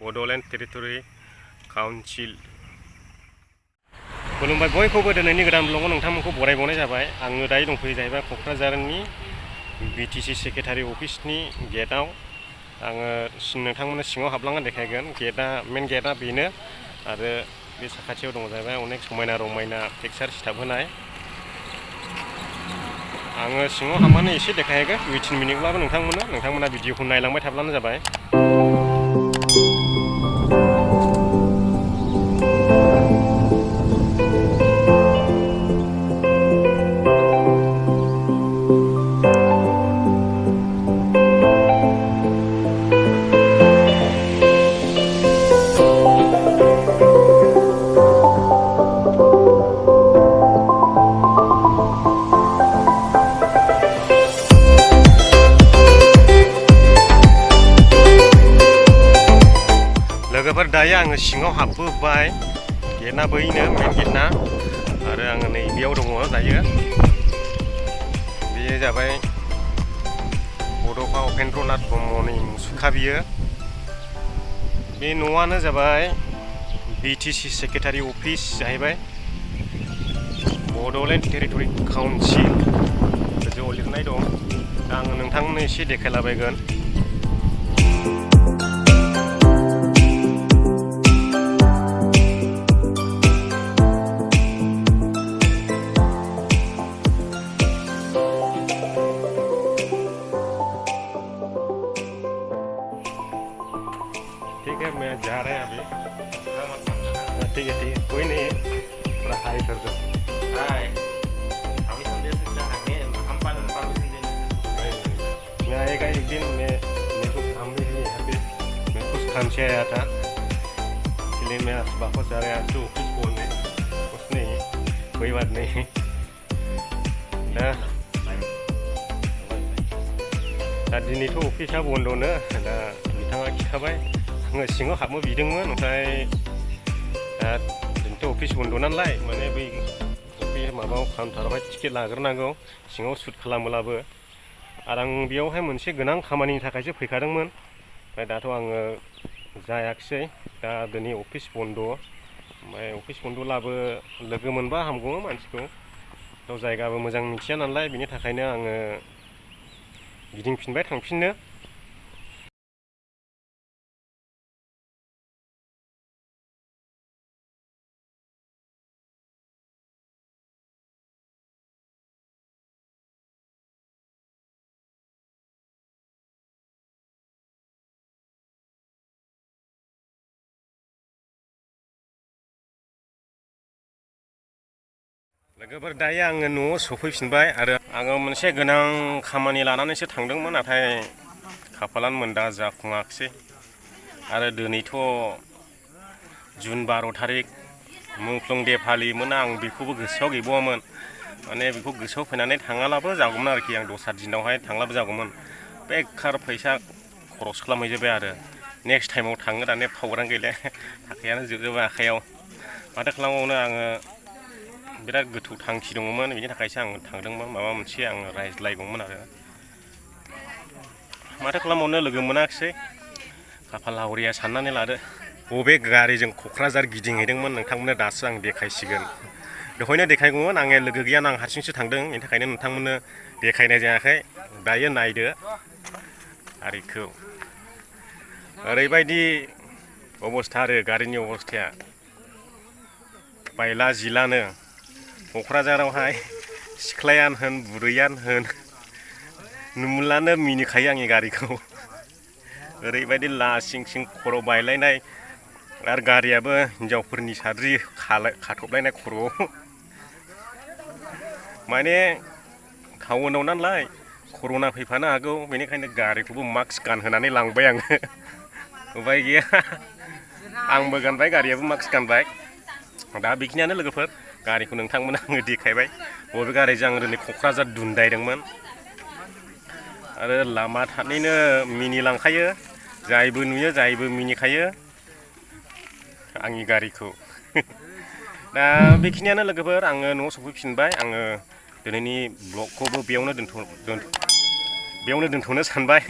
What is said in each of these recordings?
Bodoland territory council. खुलुमबाय बयखौबो दिनैनि गोदान ब्लगाव नोंथांमोनखौ बरायबावनाय जाबाय। आङो दायो दंफैयो जाहैबाय क'क्राझारनि BTC सेक्रेटारि अफिसनि गेटआव। आङो नोंथांमोननो सिङाव हाबलांना देखायगोन। मेन गेटआ बेनो आरो बे साखाथियाव दङ जाहैबाय अनेक समायना रमायना पिकचार सिथाबहोनाय। आङो सिङाव हाबनानै एसे देखायगोन 2-3 मिनिटब्लाबो नोंथांमोना भिडिअखौ नायलांबाय थाब्लानो जाबाय। लोगोफोर दायो आङो सिङाव हाबबोबाय। गेटआ बैनो मेन गेटना आरो आङो नैबेयाव दङ दायो। बेयो जाबाय बड'फा उपेन्द्रनाथ ब्रह्मनि मुसुखा बियो। बे न'आनो जाबाय BTC सेक्रेटारि अफिस जाहैबाय बड'लेण्ड टेरिटरि काउन्सिल गोजौआव लिरनाय दं। दा आङो नोंथांमोननो एसे देखायलाबायगोन। ठीक है, मैं जा रहे हैं अभी। ठीक है कोई नहीं है, थोड़ा हाई कर दो। हाय, अभी हम दे सकते हैं, हम परमिशन देने। मैं आएगा एक दिन, मैं कुछ काम भी है यहाँ पे, मैं कुछ काम से आया था, इसलिए मैं वापस आ रहा हूँ ऑफिस बोलने। कुछ नहीं, कोई बात नहीं। दा दिनैथ' अफिसा बन्द'नो, दा बिथाङा खिथाबाय आङो सिङाव हाबनो बिदोंमोन, ओमफ्राय दिनैथ' अफिस बन्द' नालाय माने बै माबायाव काउन्टारावहाय टिकेट लाग्रोनांगौ सिङाव सुट खालामब्लाबो। आरो आं बेयावहाय मोनसे गोनां खामानिनि थाखायसो फैखादोंमोन, ओमफ्राय दाथ' आङो जायाखिसै। दा दिनै अफिस बन्द', ओमफ्राय अफिस बन्द'ब्लाबो लोगो मोनबा हामगौमोन मानसिखौ। थ' जायगाबो मोजां मिथिया नालाय, बिनि थाखायनो आङो गिदिंफिनबाय थांफिननो। लोगोफोर दायो आङो न'आव सफैफिनबाय आरो आङो मोनसे गोनां खामानि लानानैसो थांदोंमोन, नाथाय खाफालानो मोनदा जाफुङाखिसै। आरो दिनैथ' जुन 12 थारिख मुंख्लं दे फालियोमोन। आं बेखौबो गोसोआव गैबावामोन, माने बेखौ गोसोआव फैनानै थाङालाबो जागौमोन आरोखि। आं दस्रा दिनावहाय थांलाबो जागौमोन। बेखार फैसा खरस खालामहैजोब्बाय आरो नेक्स्ट टाइमाव थाङो दाने फावरां गैला, थाखायानो जोबजोब्बाय आखाइयाव। माथो खालामबावनो, आङो बिराद गोथौ थांखि दङमोन, बिनि थाखायसो आं थांदोंमोन। माबा मोनसे आं रायज्लायगौमोन आरो माथो खालामबावनो, लोगो मोनाखिसै। खाफाल हावरिया साननानै लादो। बबे गारिजों क'क्राझार गिदिंहैदोंमोन नोंथांमोननो दासो आं देखायसिगोन। दहायनो देखायगौमोन, आङो लोगो गैया, आं हारसिंसो थांदों, बेनि थाखायनो नोंथांमोननो देखायनाय जायाखै। दायो नायदो गारिखौ, ओरैबायदि अबस्था आरो गारिनि अबस्थाया बायला जिलानो। क'क्राझारावहाय सिख्लायानो होन बुरैयानो होन नुब्लानो मिनिखायो आंनि गारिखौ। ओरैबायदि लासिं सिं खर' बायलायनाय, आरो गारियाबो हिनजावफोरनि साद्रि खाथबलायनाय खर'आव। माने टाउनाव नालाय कर'ना फैफानो हागौ, बेनिखायनो गारिखौबो मास्क गानहोनानै लांबाय आङो। उपाय गैया, आंबो गानबाय, गारियाबो मास्क गानबाय। दा बेखिनियानो लोगोफोर, गारिखौ नोंथांमोना आङो देखायबाय। बबे गारिजों आं दिनै क'क्राझार दुनदायदोंमोन। आरो लामा थारैनो मिनिलांखायो, जायबो नुयो जायबो मिनिखायो आंनि गारिखौ। दा बेखिनियानो लोगोफोर, आङो न'आव सफैफिनबाय। आङो दिनैनि ब्लगखौबो बेयावनो दोनथ'नो सानबाय।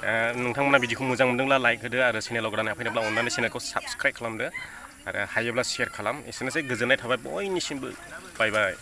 नोंथांमोना बिदिखौ मोजां मोनदोंब्ला लाइक होदो आरो चेनेलाव गोदानै फैनोब्ला अननानै चेनेलखौ साबस्क्राइब खालामदो आरो हायोब्ला शेयार खालाम। एसेनोसै गोजोननाय थाबाय बयनिसिमबो। बाय बाय।